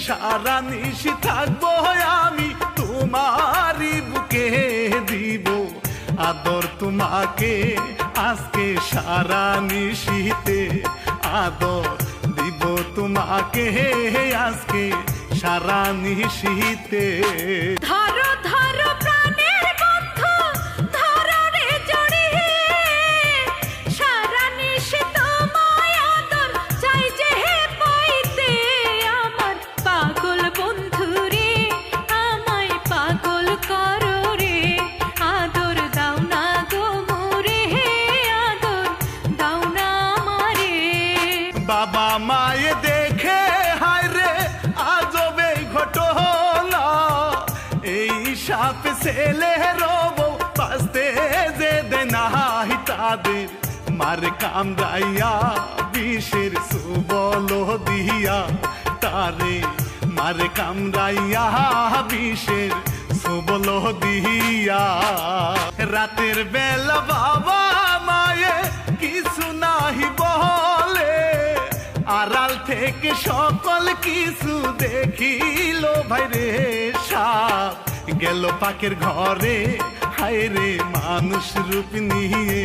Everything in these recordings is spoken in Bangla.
সারা নিশি থাকবো আমি তোমারই বুকে দিব আদর তোমাকে আজকে সারা নিশিতে আদর দিব তোমাকে আজকে সারা নিশিতে ধরো ধরো প্রাণের বন্ধু ধরো রে জড়িয়ে সারা নিশি তোমায় আদর চাই যে পাইতে আমার পাগল বন্ধু রে আমায় পাগল করো রে আদর দাও না গো মোরে আদর দাও না আমারে বাবা মায়ে দেখে হায় রে আজবে ঘটনা এই সাপ ছেলে রব বাঁচতে যে দেনাই তাদের মার কামড়াইয়া বিষের সুবল দিয়া তারে মার কামড়াইয়া বিষের সুবল দিয়া রাতের বেলা বাবা মায়ে কিছু নাহি বলে আড়াল থেকে সকল কিছু দেখিল ভাইরে সাপ গেল পাকের ঘরে হায় রে মানুষ রূপ নিয়ে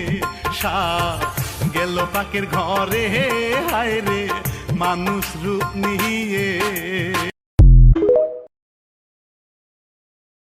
সাপ গেল পাকের ঘরে হায় রে মানুষ রূপ নিয়ে